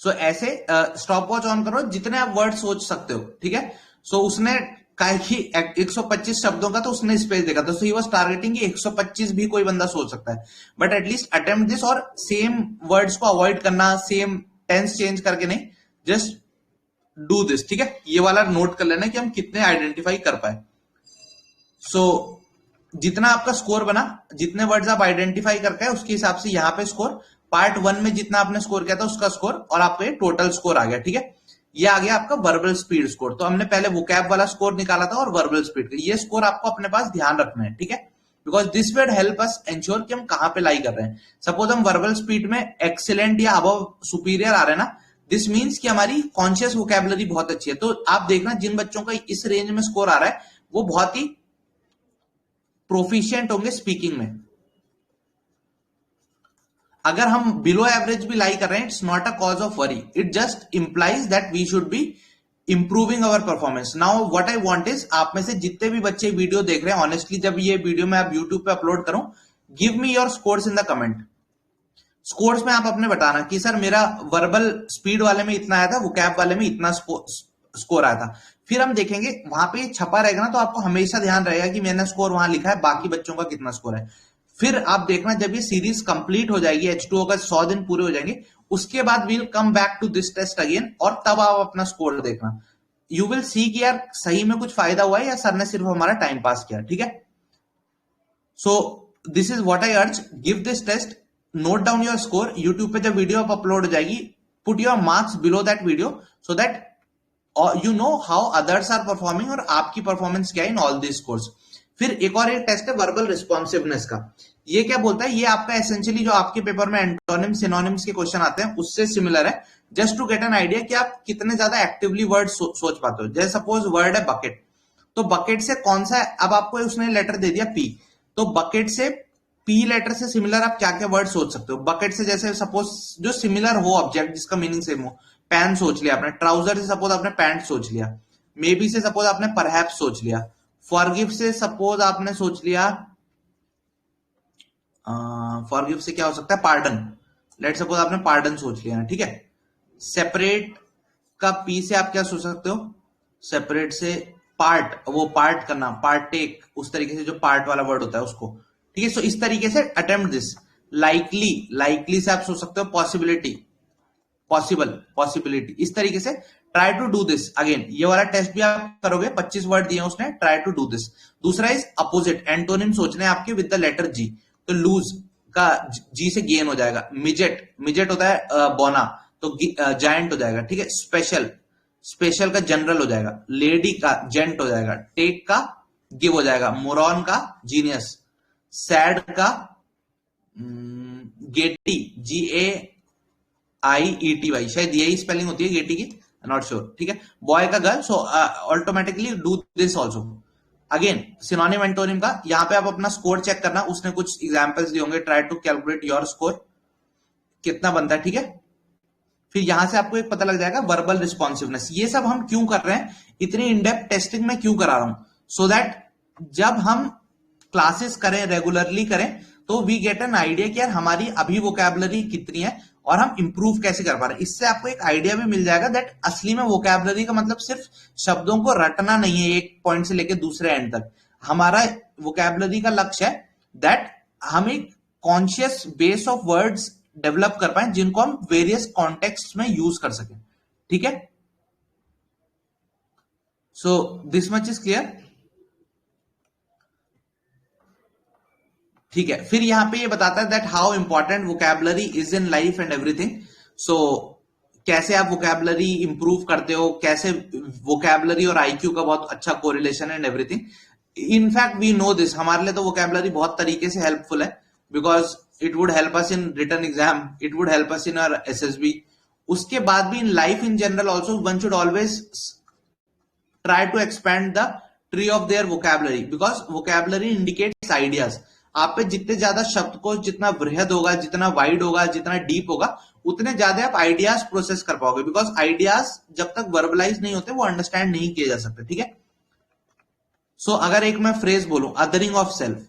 सो ऐसे स्टॉप वॉच ऑन करो, जितने आप वर्ड सोच सकते हो, ठीक है। सो उसने कहा कि 125 शब्दों का तो उसने स्पेस देखा था, सो ही वाज टारगेटिंग कि 125 भी कोई बंदा सोच सकता है, बट एटलीस्ट अटेम्प्ट दिस। और सेम वर्ड्स को अवॉइड करना, सेम टेंस चेंज करके नहीं, जस्ट डू दिस, ठीक है। ये वाला नोट कर लेना कि हम कितने आइडेंटिफाई कर पाए। सो जितना आपका स्कोर बना, जितने वर्ड्स आप आइडेंटिफाई करके है, उसके हिसाब से यहाँ पे स्कोर, पार्ट 1 में जितना आपने स्कोर किया था उसका स्कोर, और आपको ये टोटल स्कोर आ गया, ठीक है। ये आ गया आपका वर्बल स्पीड स्कोर। तो हमने पहले वोकैब वाला स्कोर निकाला था और वर्बल स्पीड का, ये स्कोर आपको अपने पास ध्यान रखना है, ठीक है। Because this will help us ensure कि हम कहां पे लाई कर रहे हैं. सपोज हम वर्बल स्पीड में एक्सीलेंट या अबव सुपीरियर आ रहे हैं ना, दिस मीन्स कि हमारी कॉन्शियस वोकैबुलरी बहुत अच्छी है. तो आप देखना जिन बच्चों का इस रेंज में स्कोर आ रहा है वो बहुत ही प्रोफिशिएंट होंगे स्पीकिंग में. अगर हम बिलो एवरेज भी लाई कर रहे हैं, it's not a cause of worry, it just implies that we should be improving our performance. Now what I want is, आप में से जितने भी बच्चे वीडियो देख रहे हैं, ऑनेस्टली जब ये वीडियो मैं आप यूट्यूब पे अपलोड करूं, give me your scores in the comment. Scores में आप अपने बताना कि सर मेरा वर्बल स्पीड वाले में इतना आया था, वोकैब वाले में इतना स्कोर आया था. फिर हम देखेंगे वहां पे छपा रहेगा ना, तो आपको हमेशा ध्यान रहेगा कि मैंने स्कोर वहां लिखा है, बाकी बच्चों का कितना स्कोर है. फिर आप देखना जब ये सीरीज कंप्लीट हो जाएगी, H2O का 100 दिन पूरे हो जाएंगे, उसके बाद we'll come back to this test again, और तब आप अपना स्कोर देखना. यू विल सी कि यार सही में कुछ फायदा हुआ है या सर ने सिर्फ हमारा टाइम पास किया. ठीक है, so this is what I urge, give this test, note down your score. YouTube पे जब वीडियो आप अपलोड हो जाएगी, put your marks below that video so that you know how others are performing और आपकी परफॉर्मेंस क्या है in all this course. फिर एक और एक टेस्ट है वर्बल रिस्पॉन्सिवनेस का. ये क्या बोलता है, ये आपका एसेंशियली जो आपके पेपर में एंटोनिम सिनोनिम्स के क्वेश्चन आते हैं उससे सिमिलर है, just to get an idea कि आप कितने ज्यादा एक्टिवली वर्ड सोच पाते हो. जैसे सपोज वर्ड है बकेट, तो बकेट से कौन सा है, अब आपको उसने लेटर दे दिया पी, तो बकेट से पी लेटर से सिमिलर आप क्या क्या वर्ड सोच सकते हो. बकेट से जैसे सपोज जो सिमिलर हो ऑब्जेक्ट जिसका मीनिंग सेम हो, पैन सोच लिया आपने, ट्राउजर से सपोज आपने पैंट सोच लिया, मे बी से सपोज आपने परहैप्स सोच लिया, फॉरगिव से सपोज आपने सोच लिया, फॉरगिव से क्या हो सकता है, पार्डन. लेट सपोज आपने पार्डन सोच लिया. ठीक है, सेपरेट का पी से आप क्या सोच सकते हो, सेपरेट से पार्ट, वो पार्ट करना, पार्ट टेक, उस तरीके से जो पार्ट वाला वर्ड होता है उसको. ठीक है, सो इस तरीके से अटेम्प्ट दिस. लाइकली, लाइकली से आप सोच सकते हो पॉसिबिलिटी, पॉसिबल, पॉसिबिलिटी. इस तरीके से try to do this. Again ये वाला टेस्ट भी आप करोगे, 25 वर्ड दिए उसने, ट्राई टू डू दिस. दूसरा इज अपोजिट, एंटोनिम सोचने आपके विद द लेटर जी. तो लूज का जी से गेन हो जाएगा. मिजेट, मिजेट होता है बोना, तो जायंट हो जाएगा. ठीक है, स्पेशल, स्पेशल का जनरल हो जाएगा. लेडी का जेंट हो जाएगा. टेक का गिव हो जाएगा. मोरॉन का जीनियस. सैड का गेटी, GAIETY, शायद यही स्पेलिंग होती है गेटी की, नॉट श्योर. ठीक है, बॉय का girl, so automatically do this also. Again synonym antonym का यहां पे आप अपना स्कोर चेक करना, उसने कुछ एग्जांपल्स दिए होंगे, try to calculate your score कितना बनता है. ठीक है, फिर यहां से आपको एक पता लग जाएगा वर्बल रिस्पॉन्सिवनेस. ये सब हम क्यों कर रहे हैं, इतनी इनडेप्थ टेस्टिंग में क्यों करा रहा हूं, सो दैट जब हम क्लासेस करें, रेगुलरली करें, तो वी गेट एन आइडिया कि यार हमारी अभी वोकैबुलरी कितनी है और हम इंप्रूव कैसे कर पा रहे हैं. इससे आपको एक आइडिया भी मिल जाएगा दैट असली में वोकैबुलरी का मतलब सिर्फ शब्दों को रटना नहीं है एक पॉइंट से लेकर दूसरे एंड तक. हमारा वोकैबुलरी का लक्ष्य है दैट हम एक conscious base of words develop कर पाए जिनको हम वेरियस कॉन्टेक्स्ट में यूज कर सकें. ठीक है, so this much is clear. ठीक है, फिर यहां पे ये बताता है that how important vocabulary is in life and everything. So कैसे आप वोकैबुलरी इंप्रूव करते हो, कैसे वोकैबुलरी और आईक्यू का बहुत अच्छा correlation and everything. In fact we know this, हमारे लिए तो वोकैबुलरी बहुत तरीके से हेल्पफुल है, because it would help us in written exam, it would help us in our SSB. उसके बाद भी in life in general also one should always try to expand the tree of their vocabulary, because vocabulary indicates ideas. आप पे जितने ज्यादा शब्दकोश जितना वृहद होगा, जितना वाइड होगा, जितना डीप होगा, उतने ज्यादा आप आइडियाज प्रोसेस कर पाओगे, बिकॉज आइडियाज जब तक वर्बलाइज नहीं होते वो अंडरस्टैंड नहीं किए जा सकते. ठीक है, सो अगर एक मैं फ्रेज बोलूं, अदरिंग ऑफ सेल्फ,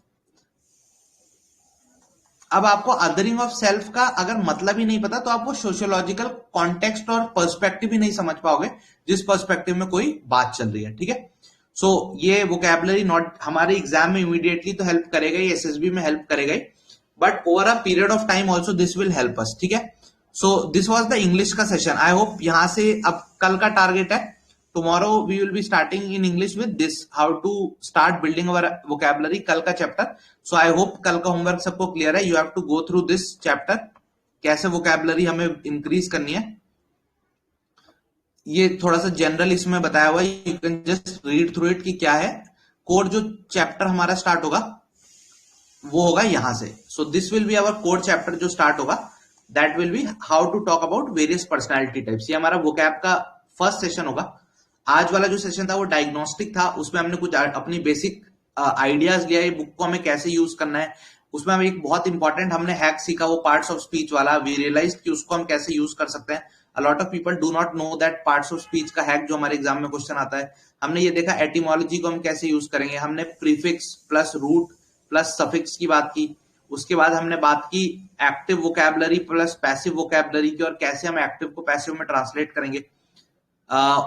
अब आपको अदरिंग ऑफ सेल्फ का अगर मतलब ही नहीं पता तो आप वो सोशियोलॉजिकल कॉन्टेक्स्ट और पर्सपेक्टिव ही नहीं समझ पाओगे जिस पर्सपेक्टिव में कोई बात चल रही है. ठीक है, सो ये वोकैबुलरी नॉट हमारे एग्जाम में इमीडिएटली तो हेल्प करेगा ही, SSB में हेल्प करेगा ही, but over a period of time also this will help us. ठीक है, so this was the English का सेशन. आई होप यहां से, अब कल का टारगेट है, tomorrow we will be starting in English with this, how to start building our vocabulary, कल का चैप्टर. सो आई होप कल का होमवर्क सबको क्लियर है. You have to go through this chapter, कैसे वोकैबुलरी हमें इंक्रीज करनी है. ये थोड़ा सा जनरल इसमें बताया हुआ है, you can just read through it कि क्या है. कोर जो चैप्टर हमारा स्टार्ट होगा वो होगा यहां से. So this will be our core chapter जो स्टार्ट होगा. That will be how to talk about various personality types. ये हमारा वोकैब का फर्स्ट सेशन होगा. आज वाला जो सेशन था वो डायग्नोस्टिक था. उसमें हमने कुछ अपनी बेसिक आइडियाज लिया ये बुक को हमें कैसे यूज करना है. उसमें हम एक बहुत इंपॉर्टेंट हमने हैक सीखा वो पार्ट्स ऑफ स्पीच वाला. वी रियलाइज कि उसको हम कैसे यूज कर सकते हैं. अ lot of people do not know that parts of speech का हैक जो हमारे एग्जाम में क्वेश्चन आता है. हमने ये देखा एटिमोलॉजी को हम कैसे यूज करेंगे. हमने prefix plus root plus suffix की बात की. उसके बाद हमने बात की active vocabulary plus passive vocabulary की और कैसे हम एक्टिव को पैसिव में ट्रांसलेट करेंगे.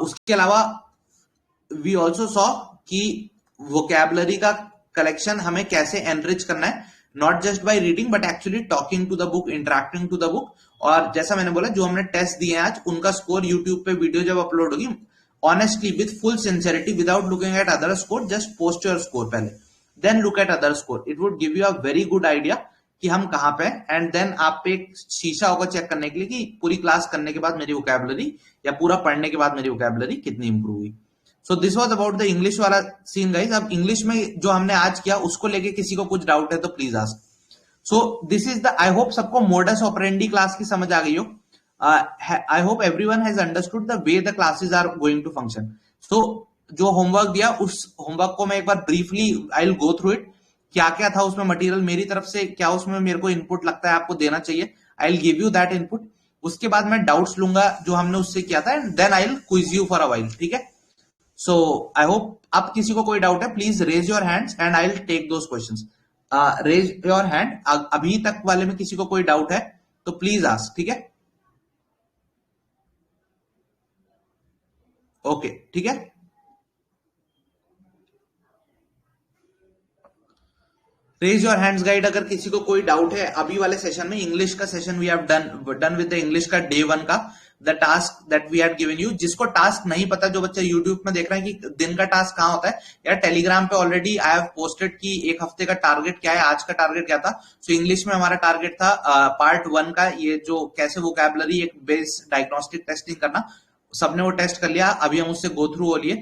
उसके अलावा वी ऑल्सो सॉ कि वोकैबुलरी का कलेक्शन हमें कैसे एनरिच करना है. Not just by reading but actually talking to the book, interacting to the book. और जैसा मैंने बोला जो हमने टेस्ट दिए हैं आज उनका स्कोर यूट्यूब पे वीडियो जब अपलोड होगी honestly with full sincerity without looking at other score, just post your score पहले, then look at other score. It would give you a very good idea कि हम कहां पे हैं. एंड देन आप पे एक शीशा होगा चेक करने के लिए कि पूरी क्लास करने के बाद मेरी वोकैबुलरी या पूरा पढ़ने के बाद मेरी वोकैबुलरी कितनी इंप्रूव हुई. So this was about the English वाला सीन गाइस. अब इंग्लिश में जो हमने आज किया उसको लेके किसी को कुछ डाउट है तो please ask. So this is the, I hope सबको मोडस ऑपरेंडी क्लास की समझ आ गई हो. I hope everyone has understood the way the classes are going to function. So जो होमवर्क दिया उस होमवर्क को मैं एक बार briefly I will go through it. क्या क्या था उसमें मटेरियल मेरी तरफ से, क्या उसमें मेरे को इनपुट लगता है आपको देना चाहिए. I will give you that input. उसके बाद मैं डाउट्स लूंगा जो हमने उससे किया था and then I will quiz you for a while. ठीक है. सो आई होप अब किसी को कोई डाउट है please raise your hands and I will take those questions. Raise your hand. अभी तक वाले में किसी को कोई डाउट है तो प्लीज आस्क. ठीक है. ओके ठीक है. रेज योर हैंड्स गाइड अगर किसी को कोई डाउट है अभी वाले सेशन में. इंग्लिश का session we have done with the English का डे 1 का the task that we had given you. जिसको टास्क नहीं पता, जो बच्चे यूट्यूब में देख रहे हैं कि दिन का टास्क कहां होता है, या टेलीग्राम पे ऑलरेडी आई हैव पोस्टेड कि एक हफ्ते का टारगेट क्या है, आज का टारगेट क्या था. सो इंग्लिश में हमारा टारगेट था पार्ट 1 का ये जो कैसे वोकैबुलरी एक बेस डायग्नोस्टिक टेस्टिंग करना. सबने वो टेस्ट कर लिया. अभी हम उससे गो थ्रू हो लिए.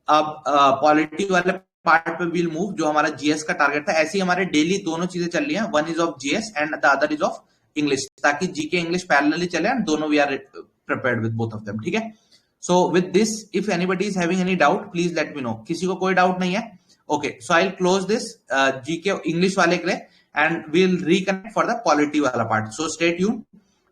अब पॉलिटी वाले पार्ट पे विल मूव जो हमारा जीएस का टारगेट था. ऐसी हमारे डेली दोनों चीजें चल रही हैं. One is of GS and the other is of English, ताकि जीके इंग्लिश पैरेलली चले एंड दोनों we are prepared with both of them. ठीक है. So with this if anybody is having any doubt please let me know. किसी को कोई doubt नहीं है. Okay. So I will close this GK English वाले के लिए and we will reconnect for the polity वाला part. So stay tuned.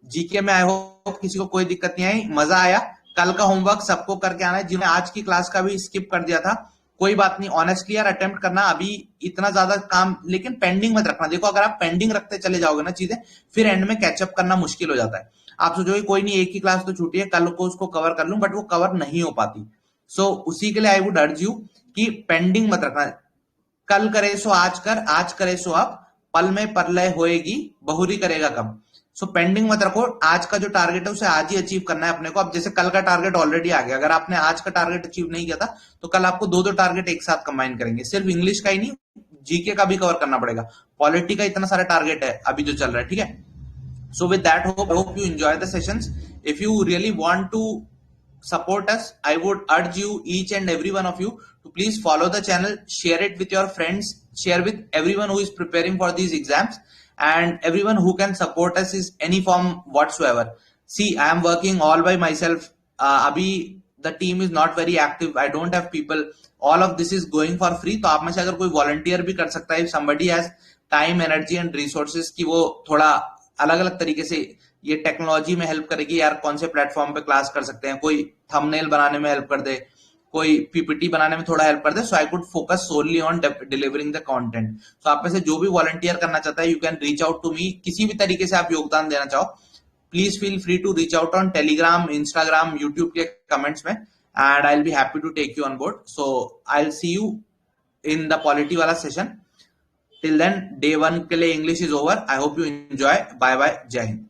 GK में आई होप किसी को कोई दिक्कत नहीं आई, मजा आया. कल का होमवर्क सबको करके आना है. जिन्होंने आज की क्लास का भी स्किप कर दिया था कोई बात नहीं. ऑनेस्टली यार अटेम्प्ट करना. अभी इतना ज्यादा काम लेकिन पेंडिंग मत रखना. देखो अगर आप पेंडिंग रखते चले जाओगे ना चीजें, फिर एंड में कैचअप करना मुश्किल हो जाता है. आप सोचोगे कोई नहीं एक ही क्लास तो छूटी है, कल को उसको कवर कर लूं, बट वो कवर नहीं हो पाती. सो उसी के लिए आई वुड अर्ज यू कि पेंडिंग मत रखना. कल करे सो आज कर, आज करे सो अब, पल में परलय होएगी बहुरी करेगा कब. सो पेंडिंग मत रखो. आज का जो टारगेट है उसे आज ही अचीव करना है अपने को. अब जैसे कल का टारगेट ऑलरेडी आ गया, अगर आपने आज का टारगेट अचीव नहीं किया था तो कल आपको दो दो टारगेट एक साथ कंबाइन करेंगे. सिर्फ इंग्लिश का ही नहीं, जीके का भी कवर करना पड़ेगा. पॉलिटी का इतना सारा टारगेट है अभी जो चल रहा है. ठीक है. So with that, hope you enjoy the sessions. If you really want to support us, I would urge you, each and every one of you, to please follow the channel, share it with your friends, share with everyone who is preparing for these exams, and everyone who can support us is any form whatsoever. See, I am working all by myself. Abhi the team is not very active. I don't have people. All of this is going for free. तो आप में से अगर कोई volunteer भी कर सकता है, if somebody has time, energy and resources कि वो थोड़ा अलग अलग तरीके से ये टेक्नोलॉजी में हेल्प करेगी यार, कौन से प्लेटफॉर्म पे क्लास कर सकते हैं, कोई थंबनेल बनाने में हेल्प कर दे, कोई पीपीटी बनाने में थोड़ा हेल्प कर दे. So I could focus solely on delivering the content. So आप में से जो भी वॉलंटियर करना चाहता है you can reach out to me. किसी भी तरीके से आप योगदान देना चाहो please feel free to reach out on Telegram, Instagram, YouTube के कमेंट्स में and I will be happy to take you on board. So I will see you in the polity वाला सेशन. Till then, day 1 के लिए English is over. I hope you enjoy. Bye bye. Jai Hind.